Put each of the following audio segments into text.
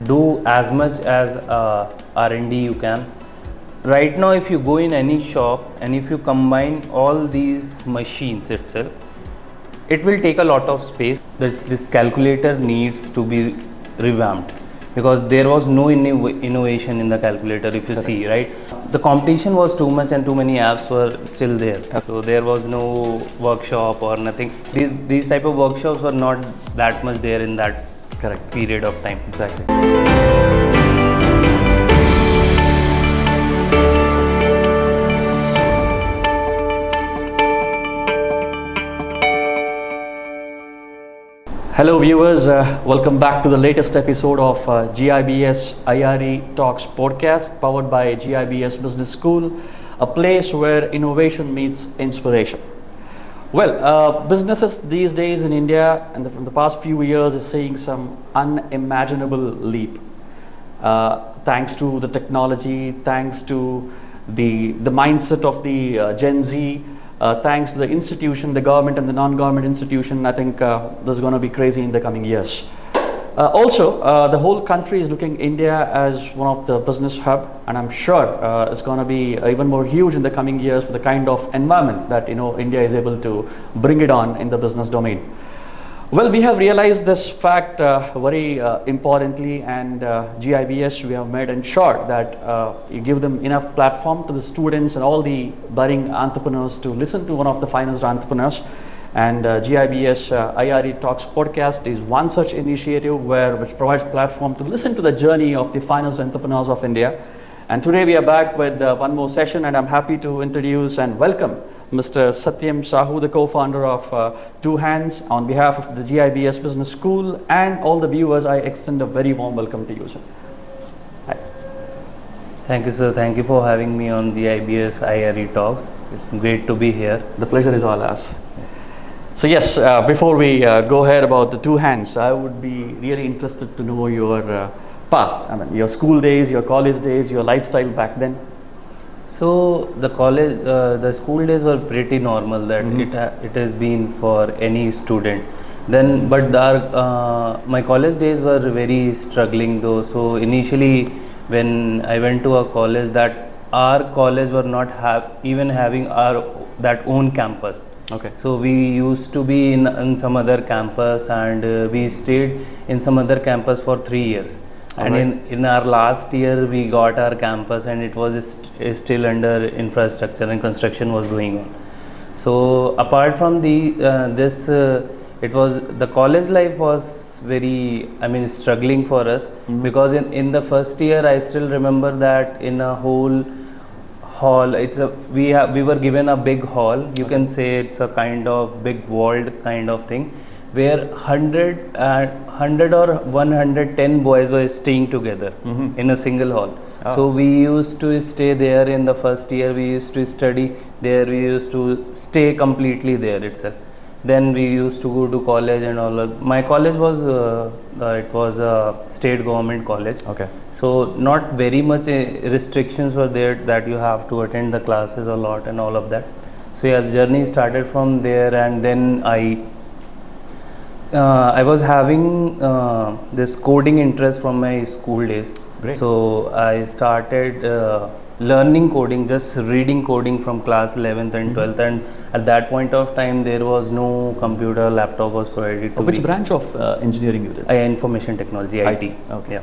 do as much as R&D you can. Right now, if you go in any shop and if you combine all these machines itself, it will take a lot of space. This calculator needs to be revamped because there was no innovation in the calculator. If you see, right, the competition was too much and too many apps were still there. So there was no workshop or nothing. These type of workshops were not that much there in that correct period of time. Exactly. Hello viewers, welcome back to the latest episode of GIBS IRE Talks Podcast, powered by GIBS Business School, a place where innovation meets inspiration. Well, businesses these days in India and from the past few years is seeing some unimaginable leap. Thanks to the technology, thanks to the mindset of the Gen Z, thanks to the institution, the government and the non-government institution, I think this is going to be crazy in the coming years. Also, the whole country is looking India as one of the business hub, and I'm sure it's going to be even more huge in the coming years with the kind of environment that India is able to bring it on in the business domain. Well, we have realized this fact very importantly, and GIBS, we have made sure that you give them enough platform to the students and all the budding entrepreneurs to listen to one of the finest entrepreneurs. And GIBS IRE Talks Podcast is one such initiative which provides platform to listen to the journey of the finest entrepreneurs of India. And today we are back with one more session, and I'm happy to introduce and welcome Mr. Satyam Sahu, the co-founder of Tohands. On behalf of the GIBS Business School and all the viewers, I extend a very warm welcome to you, sir. Hi. Thank you, sir. Thank you for having me on the GIBS IRE Talks. It's great to be here. The pleasure is all ours. So yes, before we go ahead about the Tohands, I would be really interested to know your past. I mean, your school days, your college days, your lifestyle back then. So the school days were pretty normal. That it has been for any student. Then, but my college days were very struggling though. So initially, when I went to a college, that our college were not even having that own campus. Okay. So we used to be in some other campus, and we stayed in some other campus for 3 years. And right. in our last year, we got our campus, and it was still under infrastructure and construction was going on. So apart from it was the college life was very, struggling for us, because in the first year, I still remember that in a whole hall, we were given a big hall. You can say it's a kind of big walled kind of thing, where 100 or 110 boys were staying together in a single hall. Oh. So we used to stay there in the first year. We used to study there. We used to stay completely there itself. Then we used to go to college and all. My college was it was a state government college. Okay. So not very much restrictions were there that you have to attend the classes a lot and all of that. So yeah, the journey started from there, and then I was having this coding interest from my school days. Great. So I started learning coding, just reading coding from class 11th and 12th, and at that point of time there was no computer, laptop was provided to Which me. branch of engineering you did? Information technology, IT. Okay. Yeah.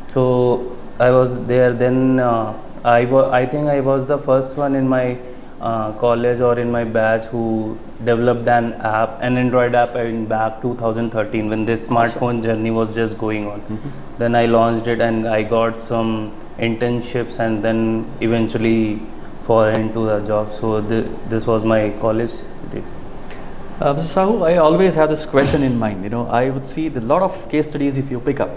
So I was there. Then I think I was the first one in my college or in my batch who developed an Android app in back 2013, when this smartphone journey was just going on. Then I launched it, and I got some internships, and then eventually fall into the job. So this was my college days. Mr. Sahu, I always have this question in mind. I would see a lot of case studies. If you pick up,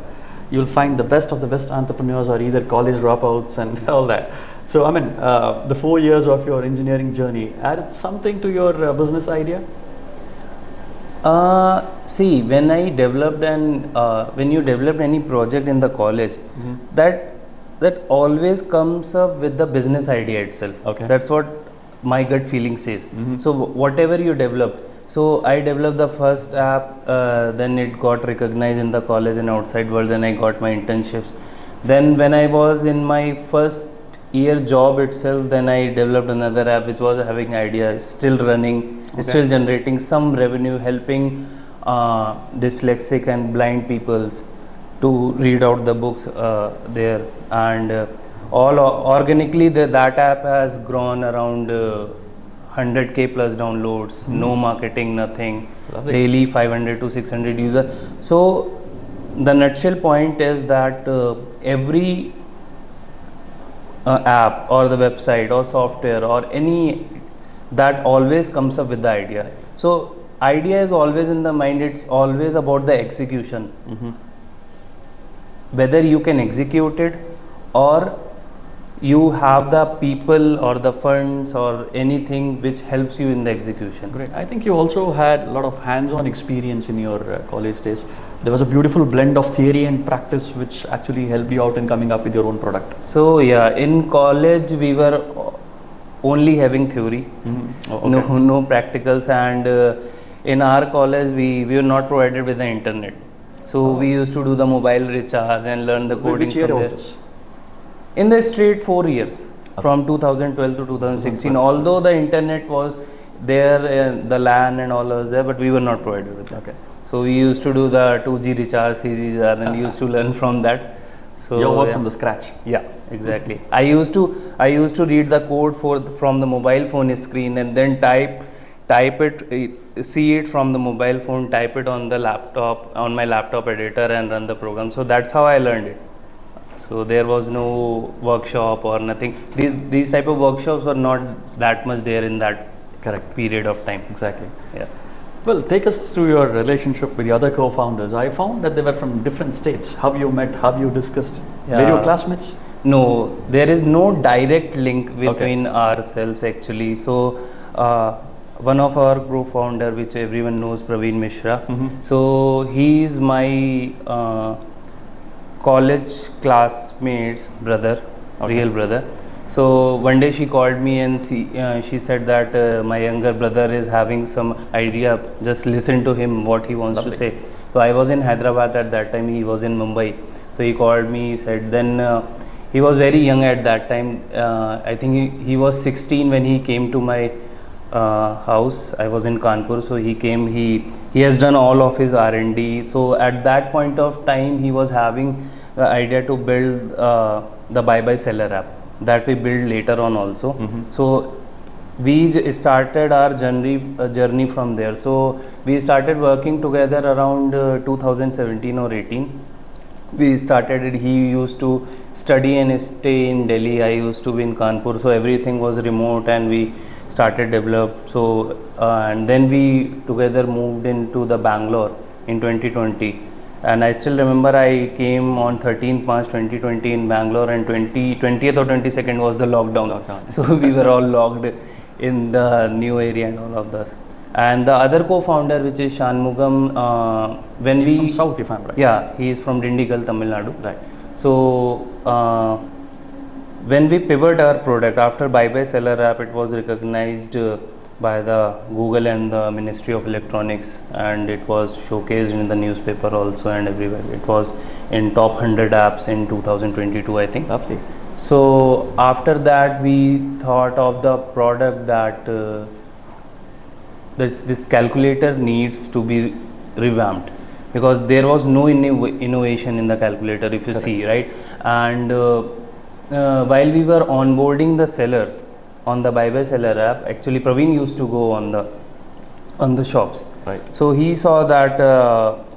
you'll find the best of the best entrepreneurs are either college dropouts and all that. So the 4 years of your engineering journey added something to your business idea? See, when I developed when you develop any project in the college, that always comes up with the business idea itself. Okay. That's what my gut feeling says. So whatever you develop, So I developed the first app, then it got recognized in the college and outside world, then I got my internships. Then when I was in my first year job itself, then I developed another app which was having idea, still running, still generating some revenue, helping dyslexic and blind peoples to read out the books there. And all organically that app has grown around 100k plus downloads, no marketing, nothing. Lovely. Daily 500 to 600 users. So the nutshell point is that every app or the website or software or any that always comes up with the idea. So idea is always in the mind, it's always about the execution. Whether you can execute it or you have the people or the funds or anything which helps you in the execution. Great. I think you also had a lot of hands-on experience in your college days. There was a beautiful blend of theory and practice which actually helped you out in coming up with your own product. So yeah, in college we were only having theory, no practicals, and in our college we were not provided with the internet. So we used to do the mobile recharge and learn the coding. Which year from was there. this? In the straight 4 years, from 2012 to 2016. Although the internet was there, the LAN and all was there, but we were not provided with that. Okay. So we used to do the 2G recharge, 3G recharge, and used to learn from that. So You worked from the scratch. Yeah, exactly. I used to read the code from the mobile phone screen and then type it, see it from the mobile phone, type it on my laptop editor and run the program. So that's how I learned it. So there was no workshop or nothing. These type of workshops were not that much there in that period of time. Exactly. Yeah. Well, take us through your relationship with the other co-founders. I found that they were from different states. How you met? How you discussed? Yeah. Were you classmates? No, there is no direct link between ourselves actually. So one of our co-founder, which everyone knows, Praveen Mishra. So he is my college classmate's brother, real brother. So one day she called me and she said that my younger brother is having some idea, just listen to him what he wants to say. So I was in Hyderabad at that time, he was in Mumbai. So he called me, he said, then he was very young at that time. I think he was 16 when he came to my house. I was in Kanpur, so he came, he has done all of his R&D. So at that point of time he was having the idea to build the buy seller app that we build later on also. So we started our journey from there. So we started working together around 2017 or 18. We started it. He used to study and stay in Delhi. I used to be in Kanpur. So everything was remote and we started develop. So and then we together moved into the Bangalore in 2020. And I still remember I came on 13th March 2020 in Bangalore, and 20th or 22nd was the lockdown. So we were all locked in the new area and all of this. And the other co-founder, which is Shanmugam, He's from South, if I'm right. Yeah, he is from Dindigul, Tamil Nadu. Right. So when we pivot our product after buy seller app, it was recognized by the Google and the Ministry of Electronics, and it was showcased in the newspaper also and everywhere. It was in top 100 apps in 2022, I think. Lovely. So after that we thought of the product that this calculator needs to be revamped, because there was no innovation in the calculator, if you see, right? And while we were onboarding the sellers on the buy seller app, actually Praveen used to go on the shops. Right. So he saw that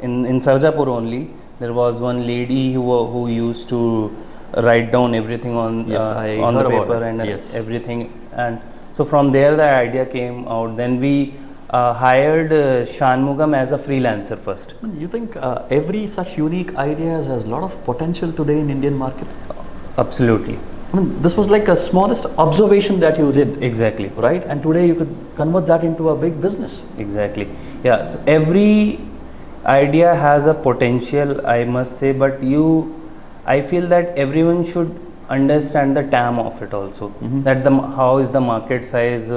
in Sarjapur only there was one lady who used to write down everything on the paper and everything. And so from there the idea came out. Then we hired Shanmugam as a freelancer first. You think every such unique idea has a lot of potential today in Indian market? Absolutely. I mean, this was like a smallest observation that you did. Exactly. Right? And today you could convert that into a big business. Exactly. Yeah. So every idea has a potential, I must say, but I feel that everyone should understand the TAM of it also. That how is the market size,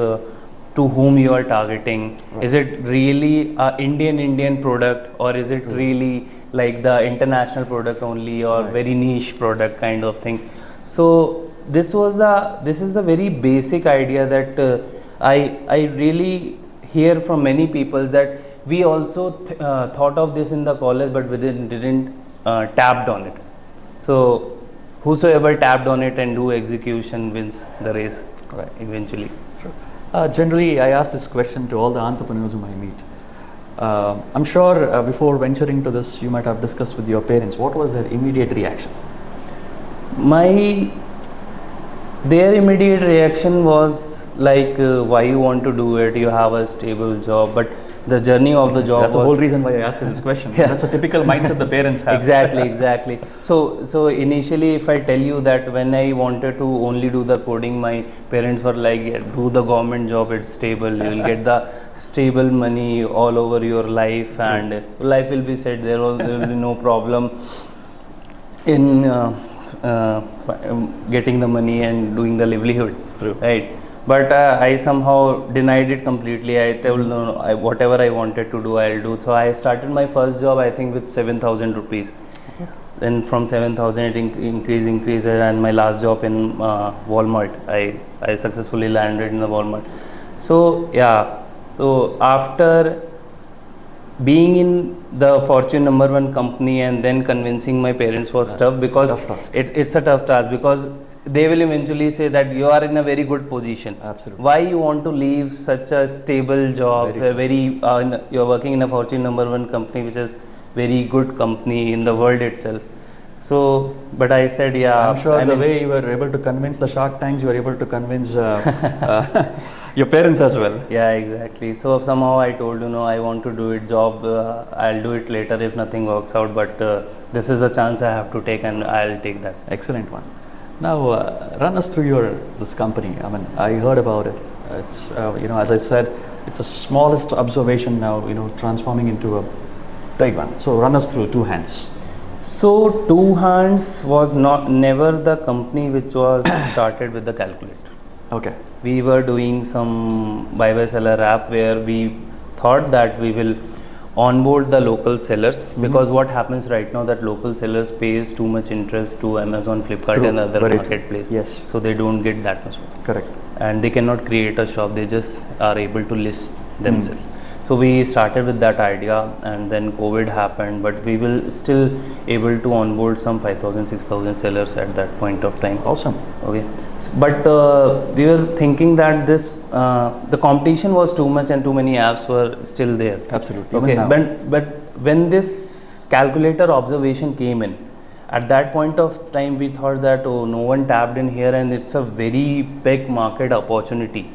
to whom you are targeting. Is it really a Indian product, or is it really like the international product only, or very niche product kind of thing? So this is the very basic idea that I really hear from many people, that we also thought of this in the college, but we didn't tapped on it. So whosoever tapped on it and do execution wins the race eventually. Generally, I ask this question to all the entrepreneurs whom I meet. I'm sure before venturing to this, you might have discussed with your parents. What was their immediate reaction? Their immediate reaction was like, why you want to do it? You have a stable job. But the journey of the job That's the whole reason why I asked you this question. That's a typical mindset the parents have. Exactly. So initially, if I tell you that when I wanted to only do the coding, my parents were like, yeah, do the government job, it's stable, you will get the stable money all over your life, and life will be set, there will be no problem in getting the money and doing the livelihood. True. Right? But I somehow denied it completely. I told no, whatever I wanted to do, I'll do. So I started my first job, I think, with 7,000 rupees. Then from 7,000 it increased, and my last job in Walmart, I successfully landed in the Walmart. So so after being in the Fortune #1 company and then convincing my parents was tough, because it's a tough task, because they will eventually say that you are in a very good position. Absolutely. Why you want to leave such a stable job? You're working in a Fortune #1 company, which is very good company in the world itself. So, but I said, I'm sure the way you were able to convince the Shark Tanks, you were able to convince your parents as well. Yeah, exactly. So somehow I told, I want to do it job. I'll do it later if nothing works out. But this is the chance I have to take, and I'll take that. Excellent one. Now, run us through this company. I mean, I heard about it. It's as I said, it's the smallest observation now. Transforming into a big one. So run us through Two Hands. So Two Hands was never the company which was started with the calculator. Okay. We were doing some buy seller app where we thought that we will onboard the local sellers, because what happens right now that local sellers pays too much interest to Amazon, Flipkart and other marketplace. Yes. So they don't get that much. Correct. And they cannot create a shop, they just are able to list themselves. So we started with that idea, and then COVID happened, but we will still able to onboard some 5,000, 6,000 sellers at that point of time. Awesome. Okay. But we were thinking that the competition was too much and too many apps were still there. Absolutely. Okay. But when this calculator observation came in, at that point of time we thought that, oh, no one tapped in here and it's a very big market opportunity,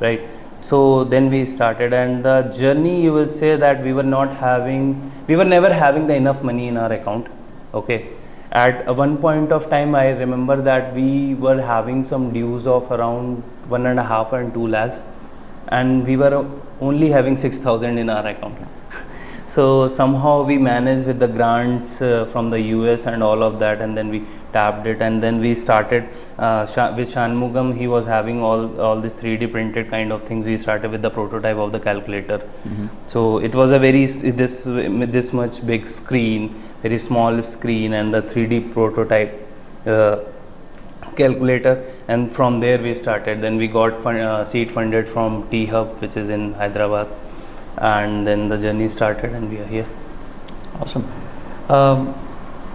right? So then we started, and the journey, you will say that we were never having the enough money in our account. Okay. At one point of time, I remember that we were having some dues of around 1.5 and 2 lakhs, and we were only having 6,000 in our account. So somehow we managed with the grants from the US and all of that, and then we tapped it, and then we started with Shanmugam. He was having all this 3D printed kind of things. We started with the prototype of the calculator. So it was a this much big screen, very small screen, and the 3D prototype calculator, and from there we started. Then we got seed funded from T Hub, which is in Hyderabad, and then the journey started, and we are here. Awesome.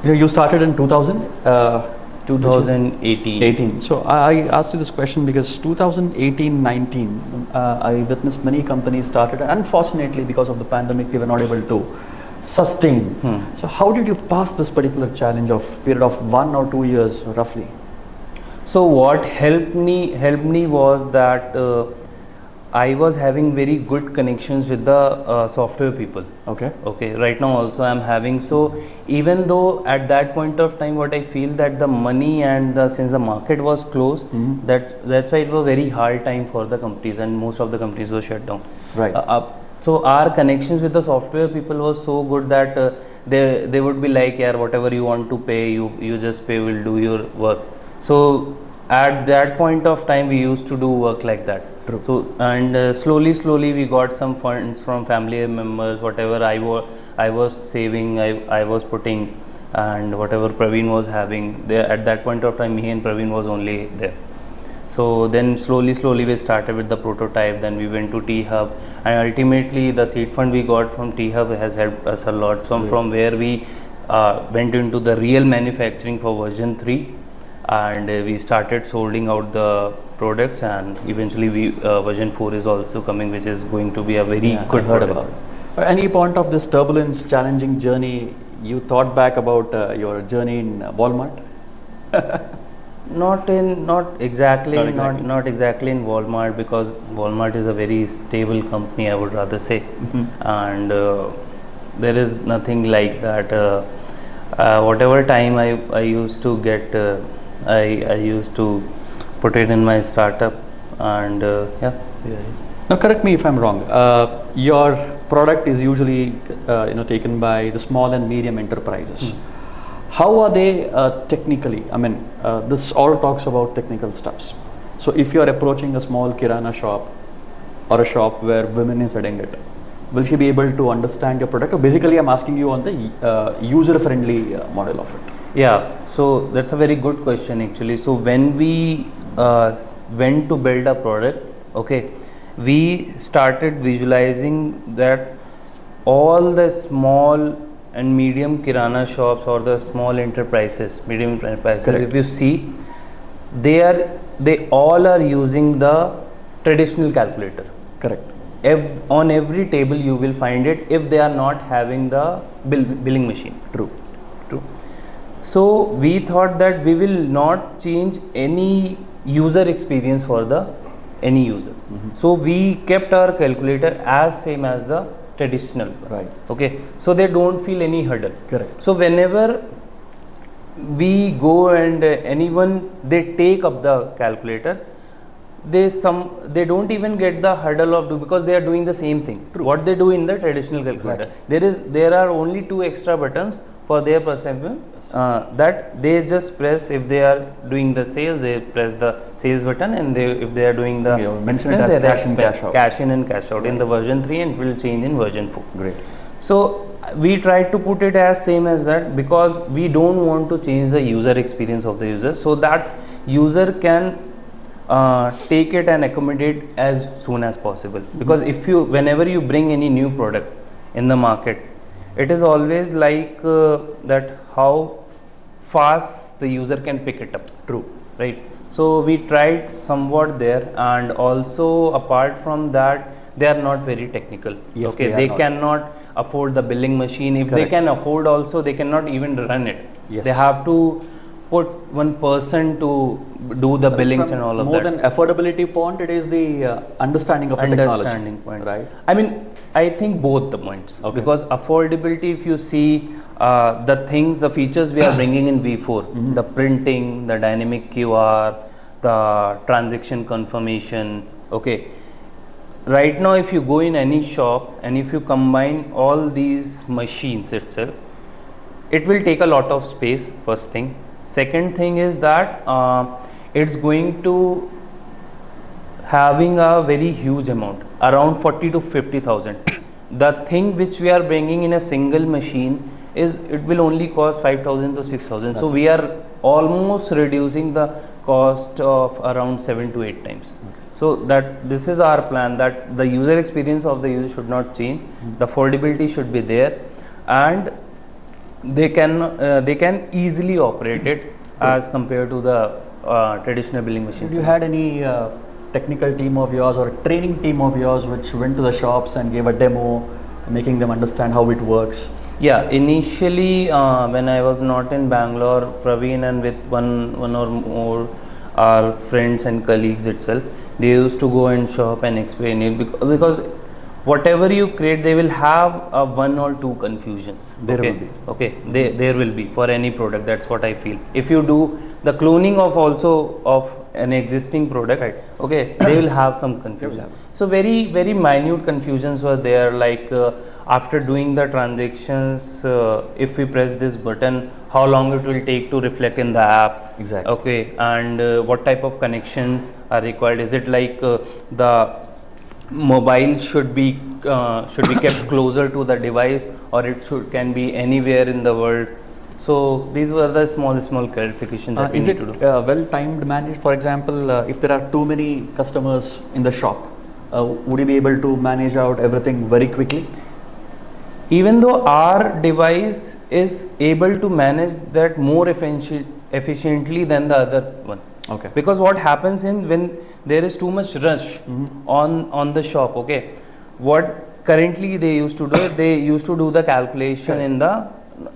You started in 2018. So I asked you this question because 2018-19, I witnessed many companies started. Unfortunately, because of the pandemic, they were not able to sustain. So how did you pass this particular challenge of period of 1 or 2 years roughly? So what helped me was that I was having very good connections with the software people. Okay. Right now also I'm having. So even though at that point of time, what I feel that the money and since the market was closed, that's why it was very hard time for the companies, and most of the companies were shut down. Right. So our connections with the software people was so good that they would be like, yeah, whatever you want to pay, you just pay, we'll do your work. So at that point of time, we used to do work like that. True. So and slowly we got some funds from family members. Whatever I was saving, I was putting, and whatever Praveen was having there at that point of time, me and Praveen was only there. So then slowly we started with the prototype. Then we went to T Hub, and ultimately the seed fund we got from T Hub has helped us a lot. So from where we went into the real manufacturing for version 3, and we started solding out the products, and eventually version 4 is also coming, which is going to be a very good I heard product. about it. At any point of this turbulence, challenging journey, you thought back about your journey in Walmart? Not exactly in Walmart, because Walmart is a very stable company, I would rather say. And there is nothing like that. Whatever time I used to get, I used to put it in my startup, and Now, correct me if I'm wrong. Your product is usually taken by the small and medium enterprises. How are they technically? I mean, this all talks about technical stuffs. So, if you are approaching a small kirana shop or a shop where women is selling it, will she be able to understand your product? Or basically, I'm asking you on the user-friendly model of it. Yeah, so that's a very good question actually. So when we went to build a product, okay, we started visualizing that all the small and medium kirana shops, or the small enterprises, medium enterprises, Correct. if you see, they all are using the traditional calculator. Correct. On every table you will find it, if they are not having the billing machine. True. So we thought that we will not change any user experience for any user. So we kept our calculator as same as the traditional. Right. Okay. So they don't feel any hurdle. Correct. So whenever we go and anyone they take up the calculator, they don't even get the hurdle of because they are doing the same thing. True. What they do in the traditional calculator. Exactly. There are only 2 extra buttons for their perception. That they just press. If they are doing the sales, they press the sales button, and if they are doing the mention it as cash in, cash out. Cash in and cash out in the version 3, and it will change in version 4. Great. So we tried to put it as same as that, because we don't want to change the user experience of the user, so that user can take it and accommodate as soon as possible. Because whenever you bring any new product in the market, it is always like that how fast the user can pick it up. True. Right. So we tried somewhat there, and also apart from that, they are not very technical. Yes, okay, they cannot afford the billing machine. If they can afford also, they cannot even run it. Yes. They have to put one person to do the billings and all of more that. More than affordability point, it is the understanding of the technology. Point. Right. I mean, I think both the points. Okay. Because affordability, if you see the features we are bringing in V4, the printing, the dynamic QR, the transaction confirmation. Okay. Right now, if you go in any shop and if you combine all these machines itself, it will take a lot of space, first thing. Second thing is that it's going to having a very huge amount, around 40 to 50,000. The thing which we are bringing in a single machine it will only cost 5,000 to 6,000. So we are almost reducing the cost of around 7 to 8 times. So that this is our plan, that the user experience of the user should not change. The affordability should be there, and they can easily operate it as compared to the traditional billing machines. Did you had any technical team of yours or training team of yours which went to the shops and gave a demo, making them understand how it works? Yeah, initially when I was not in Bangalore, Praveen and with one or more our friends and colleagues itself, they used to go and shop and explain it, because whatever you create, they will have one or two confusions. There will be. Okay, there will be for any product. That's what I feel. If you do the cloning of an existing product, right, okay, they will have some confusion. So very minute confusions were there, like after doing the transactions, if we press this button, how long it will take to reflect in the app. Exactly. Okay, and what type of connections are required. Is it like the mobile should be kept closer to the device, or it can be anywhere in the world? So these were the small clarifications that we need to do. Is it well timed managed? For example, if there are too many customers in the shop, would you be able to manage out everything very quickly? Even though our device is able to manage that more efficiently than the other one. Okay. Because what happens when there is too much rush on the shop, okay, what currently they used to do, they used to do the calculation in the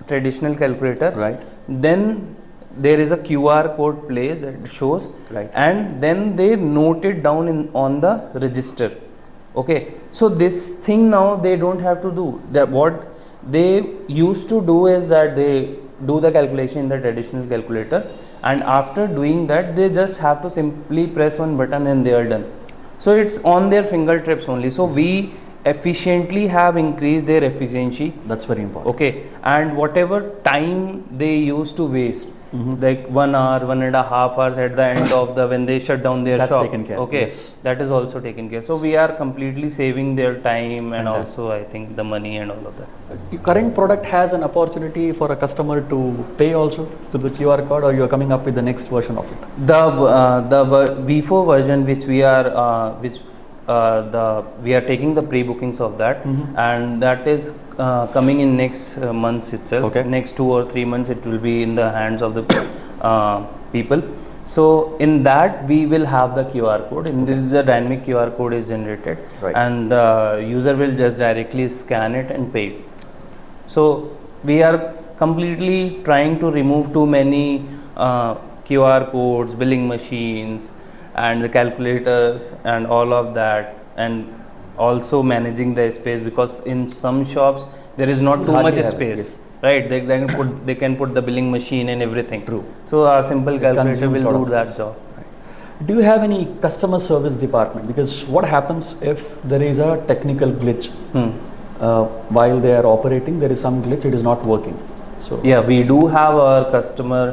traditional calculator. Right. Then there is a QR code placed that shows, Right. and then they note it down on the register. Okay, so this thing now they don't have to do that. What they used to do is that they do the calculation in the traditional calculator, and after doing that they just have to simply press one button and they are done. So it's on their fingertips only. So we efficiently have increased their efficiency. That's very important. Okay, and whatever time they used to waste, like 1 hour, 1.5 hours at the end of when they shut down their That's shop. taken care. Okay, Yes. that is also taken care. So we are completely saving their time and Fantastic. also I think the money and all of that. Your current product has an opportunity for a customer to pay also to the QR code, or you are coming up with the next version of it? The V4 version which we are we are taking the pre-bookings of that, and that is coming in next months itself. Okay. Next 2 or 3 months it will be in the hands of the people. So in that we will have the QR code. In this the dynamic QR code is generated, Right. and the user will just directly scan it and pay. So we are completely trying to remove too many QR codes, billing machines, and the calculators and all of that, and also managing the space, because in some shops there is not too Hardly much have it, space. yes. Right, they can put the billing machine and everything. True. So a simple calculator consumes will lot do of that space. job. Do you have any customer service department? Because what happens if there is a technical glitch while they are operating? There is some glitch; it is not working. So Yeah, we do have our customer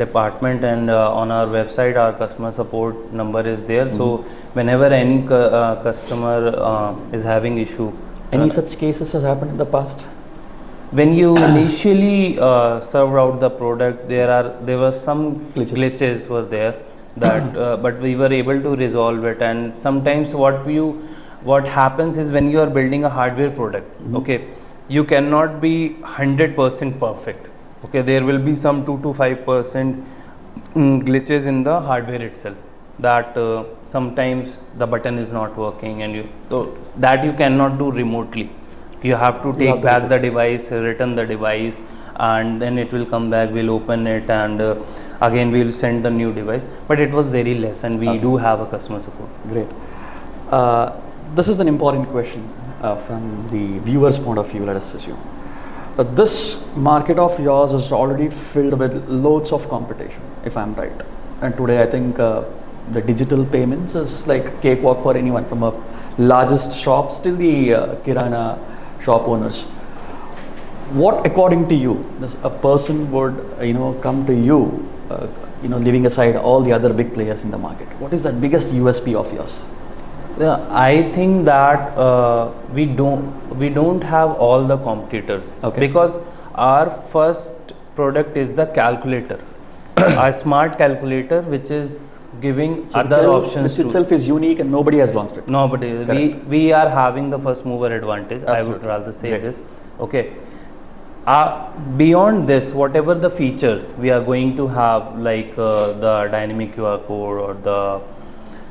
department, and on our website our customer support number is there. So whenever any customer is having issue, any such cases has happened in the past? when you initially served out the product, there were some glitches were there that but we were able to resolve it. And sometimes what happens is when you are building a hardware product, okay, you cannot be 100% perfect. Okay, there will be some 2 to 5% glitches in the hardware itself, that sometimes the button is not working, and that you cannot do remotely. You have to take back the device, return the device, and then it will come back, we'll open it, and again we'll send the new device. But it was very less, and we do have a customer support. Great. This is an important question from the viewer's point of view, let us assume. This market of yours is already filled with loads of competition, if I'm right. And today I think the digital payments is like cakewalk for anyone, from a largest shops till the kirana shop owners. What, according to you, a person would come to you, leaving aside all the other big players in the market? What is the biggest USP of yours? I think that we don't have all the competitors, because our first product is the calculator, a smart calculator which is giving other options. Which itself is unique and nobody has launched it. Nobody. We are having the first mover advantage. Absolutely. I would rather say this. Okay. Beyond this, whatever the features we are going to have, like the dynamic QR code or the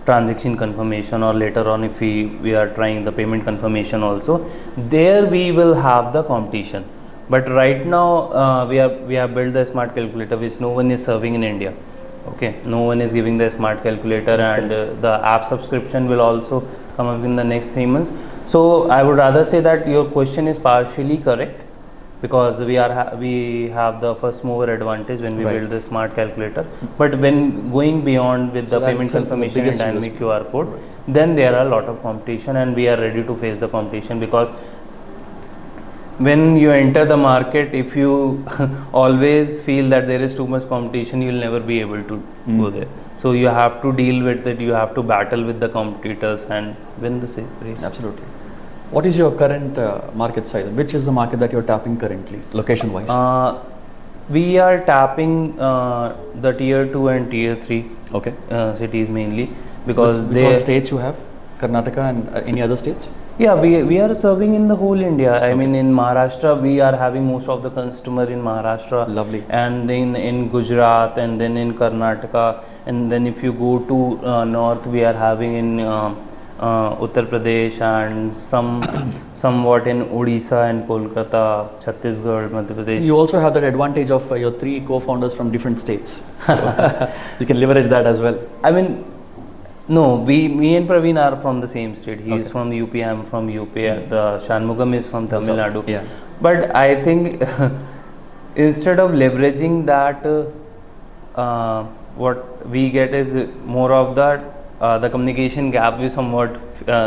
transaction confirmation, or later on if we are trying the payment confirmation also, there we will have the competition. But right now we have built the smart calculator which no one is serving in India. Okay, no one is giving the smart calculator, and the app subscription will also come up in the next 3 months. So I would rather say that your question is partially correct, because we have the first mover advantage when we build the smart calculator. But when going beyond with the payment confirmation and dynamic QR code, then there are a lot of competition, and we are ready to face the competition, because when you enter the market, if you always feel that there is too much competition, you will never be able to go there. So you have to deal with it, you have to battle with the competitors and win the race. Absolutely. What is your current market size? Which is the market that you're tapping currently, location wise? We are tapping the tier 2 and tier 3 Okay. cities mainly, because which all states you have? Karnataka and any other states? Yeah, we are serving in the whole India. I mean, in Maharashtra, we are having most of the customer in Maharashtra. Lovely. And then in Gujarat, and then in Karnataka, and then if you go to north, we are having in Uttar Pradesh and somewhat in Odisha and Kolkata, Chhattisgarh, Madhya Pradesh. You also have that advantage of your 3 co-founders from different states. So you can leverage that as well. I mean, no, me and Praveen are from the same state. He is from UP, I am from UP. The Shanmugam is from Tamil Nadu. Yeah. But I think instead of leveraging that, what we get is more of that the communication gap we somewhat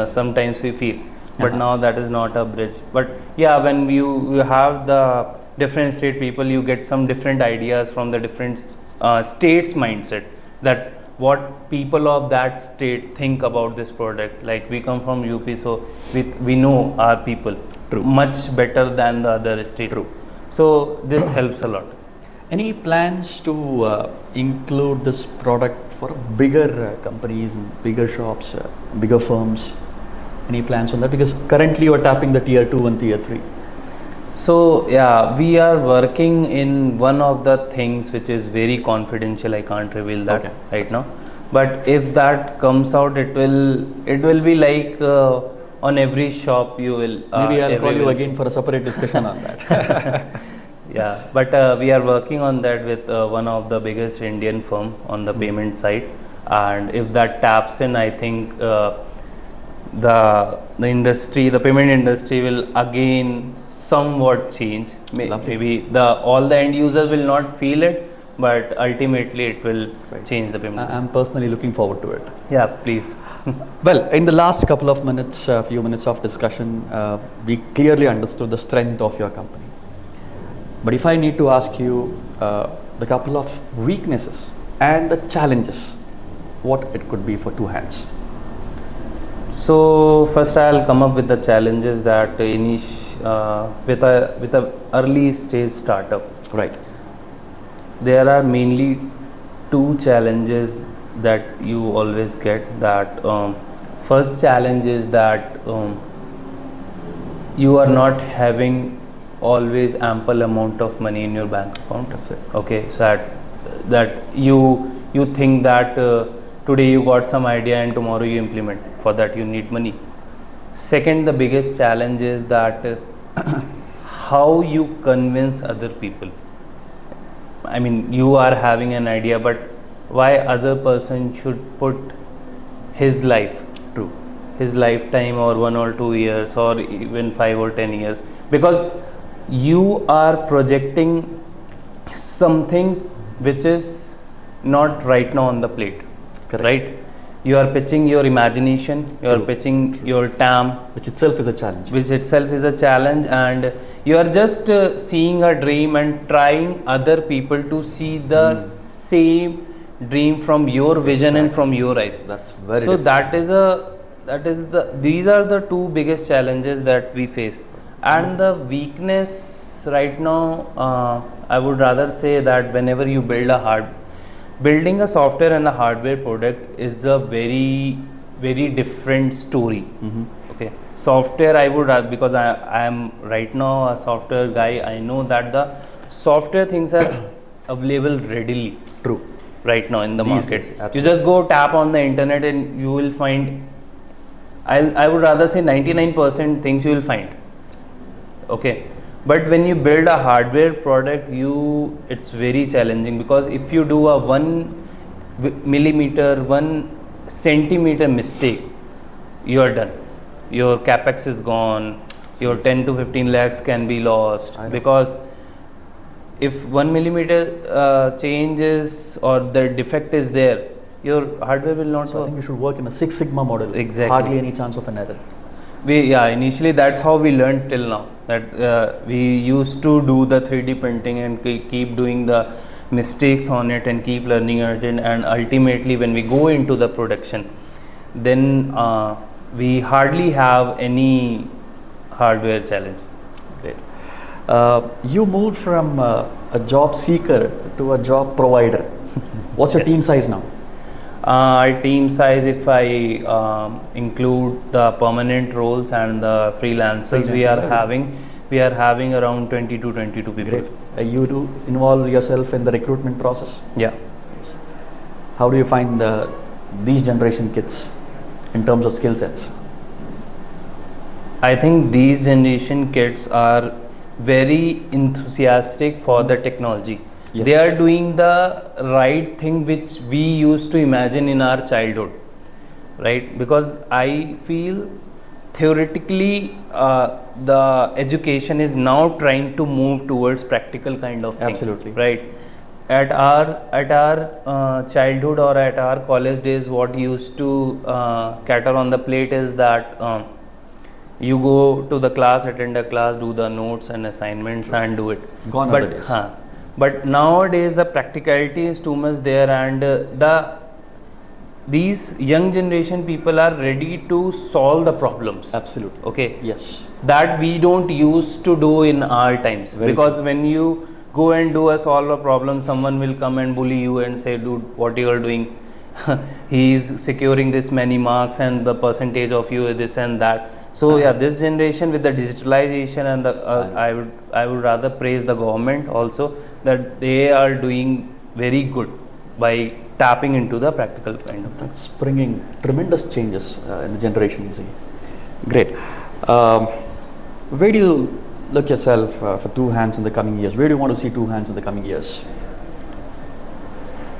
sometimes we feel. But now that is not a bridge. But yeah, when you have the different state people, you get some different ideas from the different states mindset, that what people of that state think about this product. Like we come from UP, so we know our people much better than the other state. So this helps a lot. Any plans to include this product for bigger companies, bigger shops, bigger firms? Any plans on that? Because currently you are tapping the tier 2 and tier 3. So yeah, we are working in one of the things which is very confidential. I can't reveal that right now. But if that comes out, it will be like on every shop you will. Maybe I'll call you again for a separate discussion on that. Yeah, but we are working on that with one of the biggest Indian firm on the payment side, and if that taps in, I think the payment industry will again somewhat change. Maybe all the end users will not feel it, but ultimately it will change the payment. I'm personally looking forward to it. Yeah, please. Well, in the last couple of minutes, few minutes of discussion, we clearly understood the strength of your company. But if I need to ask you the couple of weaknesses and the challenges, what it could be for Tohands? So first I'll come up with the challenges that with a early stage startup. Right. There are mainly 2 challenges that you always get. That first challenge is that you are not having always ample amount of money in your bank account. That's it. Okay, so that you think that today you got some idea and tomorrow you implement. For that you need money. Second, the biggest challenge is that how you convince other people. I mean, you are having an idea, but why other person should put his life, his lifetime, or 1 or 2 years, or even 5 or 10 years, because you are projecting something which is not right now on the plate. Correct. Right? You are pitching your imagination, you are pitching your TAM, which itself is a challenge. And you are just seeing a dream and trying other people to see the same dream from your vision and from your eyes. That's very so different. These are the 2 biggest challenges that we face. And the weakness right now, I would rather say that whenever you building a software and a hardware product is a very, very different story. Okay, software I would rather, because I am right now a software guy. I know that the software things are available readily. Right now in the market. You just go tap on the internet and you will find. I would rather say 99% things you will find. Okay. But when you build a hardware product, it's very challenging, because if you do a 1 millimeter, 1 centimeter mistake, you are done. Your capex is gone. Your 10 to 15 lakhs can be lost, because if 1 millimeter changes or the defect is there, your hardware will not work. I think you should work in a 6 Sigma model. Exactly. Hardly any chance of an error. Initially that's how we learned till now, that we used to do the 3D printing and keep doing the mistakes on it and keep learning it, and ultimately when we go into the production, then we hardly have any hardware challenge. Great. You moved from a job seeker to a job provider. What's your team size now? Our team size, if I include the permanent roles and the freelancers, we are having around 20 to 22 people. Great. You do involve yourself in the recruitment process? Yeah. How do you find these generation kids in terms of skill sets? I think these generation kids are very enthusiastic for the technology. Yes. They are doing the right thing which we used to imagine in our childhood, right? Because I feel theoretically the education is now trying to move towards practical kind of thing. Absolutely. Right. At our childhood or at our college days, what used to cater on the plate is that you go to the class, attend a class, do the notes and assignments and do it. Gone are the days. But nowadays the practicality is too much there, and these young generation people are ready to solve the problems. Absolutely. Okay. Yes. That we don't used to do in our times. Very because true. when you go and solve a problem, someone will come and bully you and say, dude, what you are doing? He is securing this many marks and the percentage of you is this and that. So this generation with the digitalization and the I would rather praise the government also, that they are doing very good by tapping into the practical kind of thing. That's bringing tremendous changes in the generation Z. Great. Where do you look yourself for Two Hands in the coming years? Where do you want to see Two Hands in the coming years?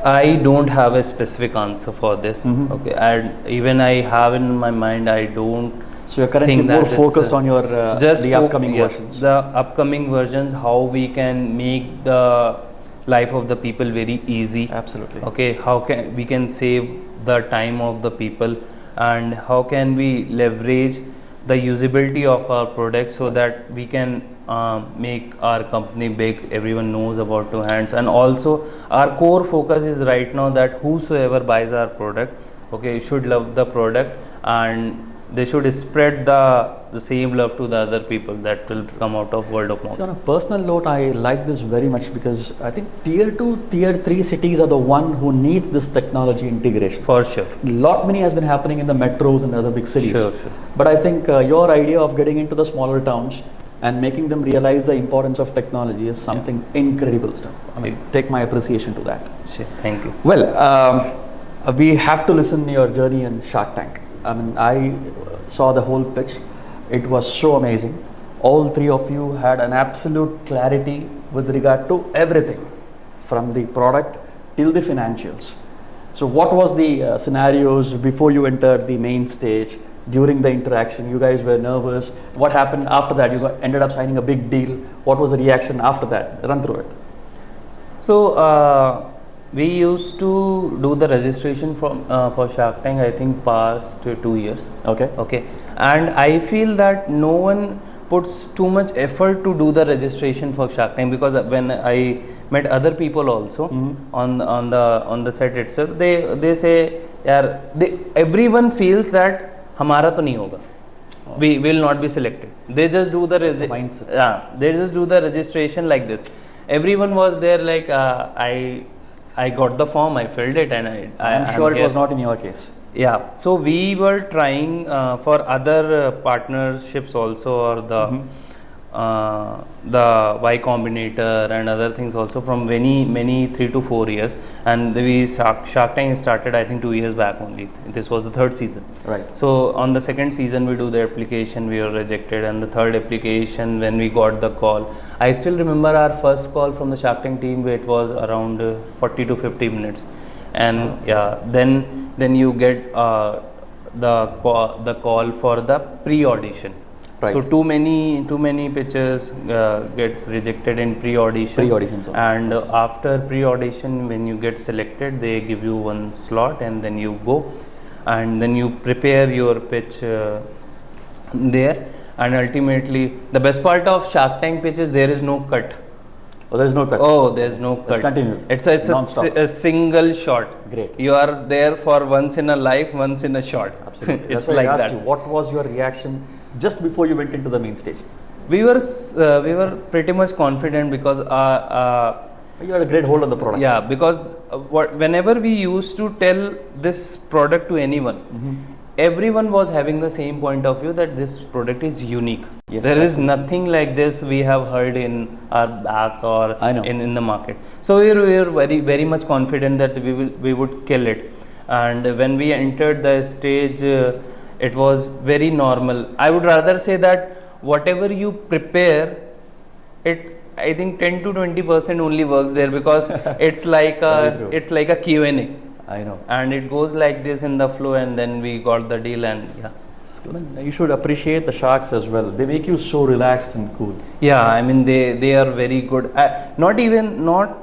I don't have a specific answer for this. Mm-hmm. Okay, and even I have in my mind, I don't. So you're currently more focused on your the upcoming versions. The upcoming versions, how we can make the life of the people very easy. Absolutely. Okay, how can we can save the time of the people, and how can we leverage the usability of our products so that we can make our company big, everyone knows about Two Hands. And also our core focus is right now that whosoever buys our product, okay, should love the product, and they should spread the same love to the other people that will come out of word of mouth. So on a personal note, I like this very much because I think tier 2, tier 3 cities are the one who needs this technology integration. For sure. Lot many has been happening in the metros and other big cities. Sure. But I think your idea of getting into the smaller towns and making them realize the importance of technology is something incredible stuff. I mean, take my appreciation to that. Sure. Thank you. Well, we have to listen to your journey in Shark Tank. I mean, I saw the whole pitch. It was so amazing. All three of you had an absolute clarity with regard to everything, from the product till the financials. So what was the scenarios before you entered the main stage? During the interaction, you guys were nervous. What happened after that? You ended up signing a big deal. What was the reaction after that? Run through it. So we used to do the registration for Shark Tank, I think past 2 years. Okay, and I feel that no one puts too much effort to do the registration for Shark Tank, because when I met other people also on the set itself, they say, yeah, everyone feels that हमारा तो नहीं होगा, we will not be selected. They just do the mindset. Yeah, they just do the registration like this. Everyone was there like I got the form, I filled it, and I'm sure it was not in your case. Yeah, so we were trying for other partnerships also, or the Y Combinator and other things also, from many 3 to 4 years, and Shark Tank started I think 2 years back only. This was the 3rd season. Right. So on the 2nd season we do the application, we were rejected, and the 3rd application when we got the call, I still remember our first call from the Shark Tank team, where it was around 40 to 50 minutes, and then you get the call for the pre-audition. Right. So too many pitches get rejected in pre-audition. And after pre-audition, when you get selected, they give you one slot, and then you go, and then you prepare your pitch there, and ultimately the best part of Shark Tank pitch is there is no cut. Oh, there is no cut. Oh, there's no cut. It's continued. It's Non-stop. a single shot. Great. You are there for once in a life, once in a shot. Absolutely. It's That's why like I asked that. you, what was your reaction just before you went into the main stage? We were pretty much confident because You had a great hold on the product. yeah, because whenever we used to tell this product to anyone, everyone was having the same point of view that this product is unique. Yes, There is nothing like this we have heard in our back or I know. in the market. So we were very much confident that we would kill it. And when we entered the stage, it was very normal. I would rather say that whatever you prepare, I think 10 to 20% only works there, because it's like Very true. it's like a Q&A. I know. And it goes like this in the flow, and then we got the deal, and yeah. You should appreciate the sharks as well. They make you so relaxed and cool. Yeah, I mean they are very good. Not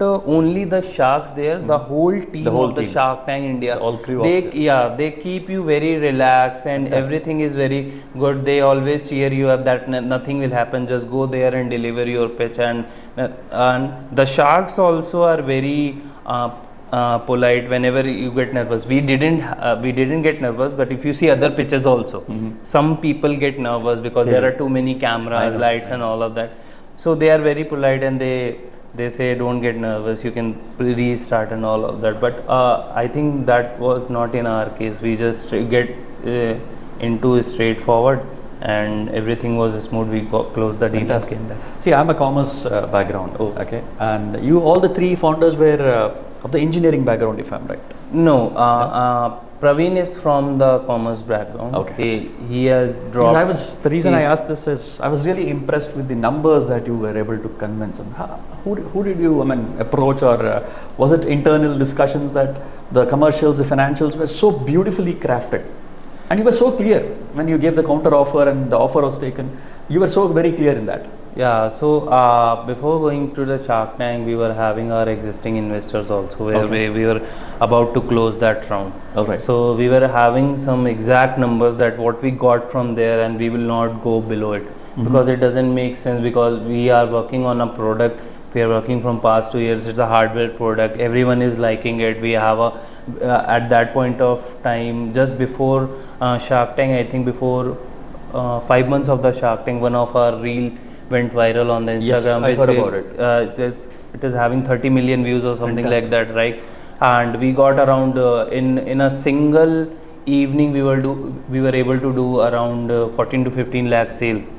only the sharks there, the whole team whole of the team. Shark Tank India. All crew of They it. they keep you very relaxed, and everything is very good. They always cheer you up that nothing will happen. Just go there and deliver your pitch. And the sharks also are very polite whenever you get nervous. We didn't get nervous, but if you see other pitches also, some people get nervous because there are too many cameras, lights, and all of that. So they are very polite, and they say don't get nervous, you can restart and all of that. But I think that was not in our case. We just get into straightforward, and everything was smooth. We closed the deal. Fantastic. See, I'm a commerce background. Okay, and you, all the three founders were of the engineering background, if I'm right. No, Praveen is from the commerce background. Okay. He has dropped. The reason I asked this is I was really impressed with the numbers that you were able to convince. And who did you, approach, or was it internal discussions that the commercials, the financials were so beautifully crafted, and you were so clear when you gave the counter offer and the offer was taken. You were so very clear in that. Yeah, so before going to the Shark Tank, we were having our existing investors also, where we were about to close that round. Alright. So we were having some exact numbers that what we got from there, and we will not go below it, because it doesn't make sense, because we are working on a product. We are working from past 2 years. It's a hardware product. Everyone is liking it. We have at that point of time, just before Shark Tank, I think before 5 months of the Shark Tank, one of our reel went viral on the Instagram. Yes, I heard about it. It is having 30 million views or something Fantastic. like that, right? And we got around in a single evening we were able to do around 14 to 15 lakh sales.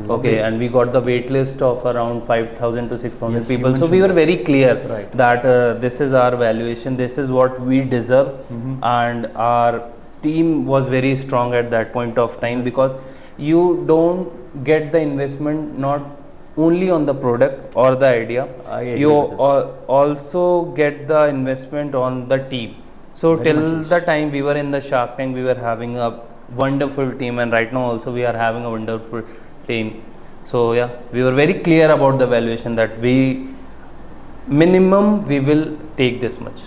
Okay, and we got the wait list of around 5,000 to 6,000 Yes, you people. So mentioned we were that. very clear Right. that this is our valuation, this is what we deserve, and our team was very strong at that point of time, because you don't get the investment not only on the product or the idea, I agree you with this. also get the investment on the team. So Very till much, the yes. time we were in the Shark Tank, we were having a wonderful team, and right now also we are having a wonderful team. So yeah, we were very clear about the valuation that minimum we will take this much.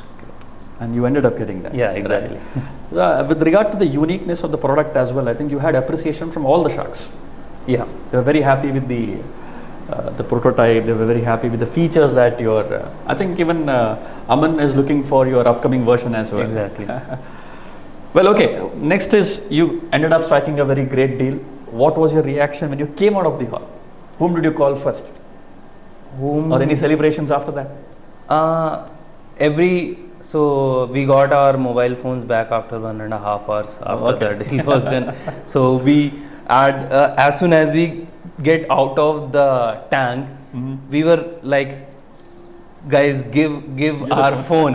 And you ended up getting that. Yeah, exactly. With regard to the uniqueness of the product as well, I think you had appreciation from all the sharks. Yeah. They were very happy with the prototype. They were very happy with the features that your. I think even Aman is looking for your upcoming version as well. Exactly. Well, okay. Next is you ended up striking a very great deal. What was your reaction when you came out of the hall? Whom did you call first? Whom? Or any celebrations after that? So we got our mobile phones back after 1.5 hours after the deal was done. So we as soon as we get out of the tank, we were like, guys, give our phone.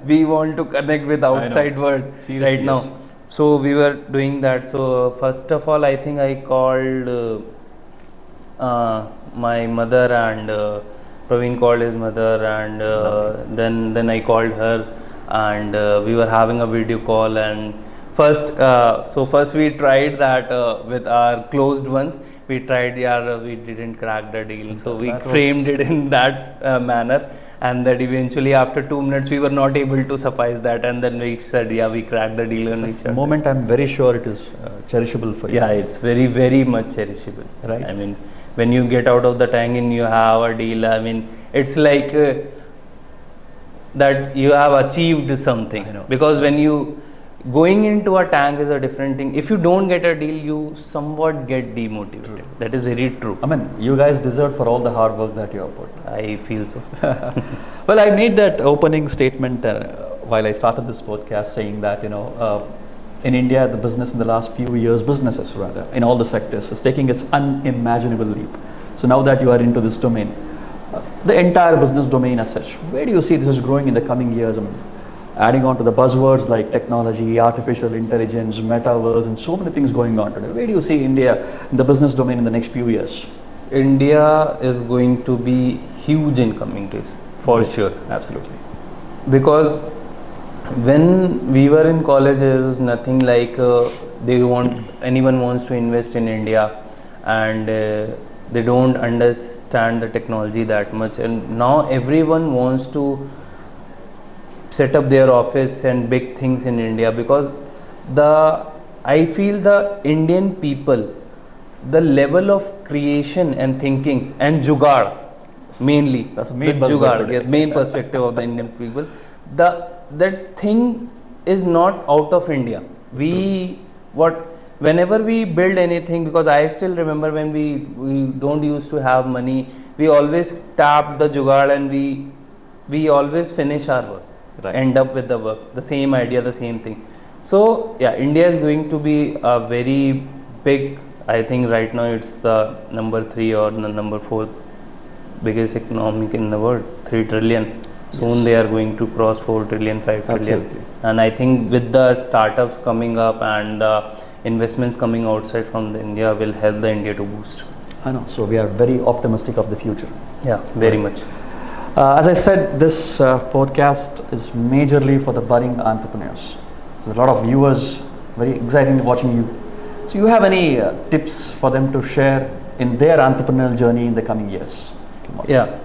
We want to connect with outside world right now. Yes. So we were doing that. So first of all, I think I called my mother, and Praveen called his mother, and then I called her, and we were having a video call. And first we tried that with our closed ones. We tried, we didn't crack the deal, so we framed it in that manner. and that eventually after 2 minutes we were not able to suffice that, and then we said, yeah, we cracked the deal and we The shut it. moment, I'm very sure it is cherishable for you. Yeah, it's very, very much cherishable. Right. I mean, when you get out of the tank and you have a deal, I mean, it's like that you have achieved something. I know. Because when you going into a tank is a different thing. If you don't get a deal, you somewhat get demotivated. True. That is very true. I mean, you guys deserve for all the hard work that you have put. I feel so. Well, I made that opening statement while I started this podcast, saying that in India, the business in the last few years, businesses rather, in all the sectors, is taking its unimaginable leap. So now that you are into this domain, the entire business domain as such, where do you see this is growing in the coming years? I mean, adding on to the buzzwords like technology, artificial intelligence, metaverse, and so many things going on today. Where do you see India in the business domain in the next few years? India is going to be huge in coming days, for sure. Absolutely. Because when we were in college, there was nothing like anyone wants to invest in India, and they don't understand the technology that much. And now everyone wants to set up their office and big things in India, because I feel the Indian people, the level of creation and thinking and jugaad, mainly That's the main the buzzword jugaad, today. yeah, main perspective of the Indian people, that thing is not out of India. Whenever we build anything, because I still remember when we don't used to have money, we always tapped the jugaad and we always finish our work. Right. End up with the work, the same idea, the same thing. So yeah, India is going to be a very big, I think right now it's the number 3 or number 4 biggest economic in the world, 3 trillion. Soon they are going to cross 4 trillion, 5 trillion. Absolutely. And I think with the startups coming up and the investments coming outside from India will help the India to boost. I know. So we are very optimistic of the future. Yeah, very much. As I said, this podcast is majorly for the budding entrepreneurs. So a lot of viewers very excited watching you. So you have any tips for them to share in their entrepreneurial journey in the coming years? Yeah.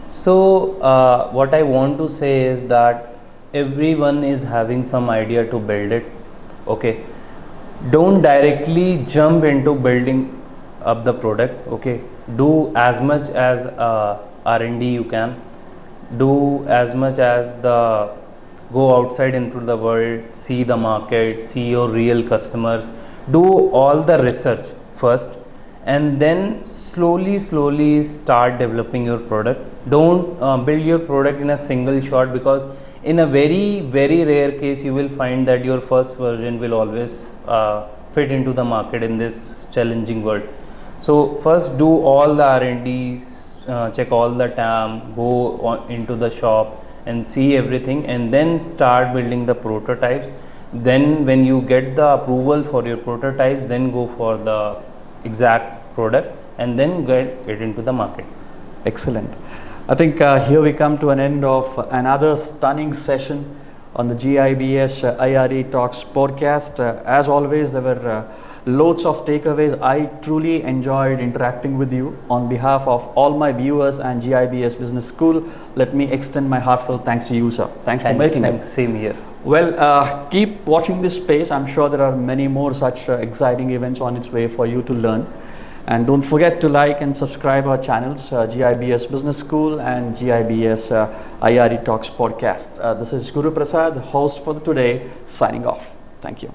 So what I want to say is that everyone is having some idea to build it. Okay. Don't directly jump into building up the product. Okay. Do as much as R&D you can. Do as much as go outside into the world, see the market, see your real customers, do all the research first, and then slowly start developing your product. Don't build your product in a single shot, because in a very rare case you will find that your first version will always fit into the market in this challenging world. So first do all the R&D, check all the TAM, go into the shop and see everything, and then start building the prototypes. Then when you get the approval for your prototypes, then go for the exact product and then get it into the market. Excellent. I think here we come to an end of another stunning session on the GIBS IRE Talks podcast. As always, there were loads of takeaways. I truly enjoyed interacting with you. On behalf of all my viewers and GIBS Business School, let me extend my heartfelt thanks to you, sir. Thanks for making it. Same here. Well, keep watching this space. I'm sure there are many more such exciting events on its way for you to learn. And don't forget to like and subscribe our channels, GIBS Business School and GIBS IRE Talks Podcast. This is Guru Prasad, host for today, signing off. Thank you.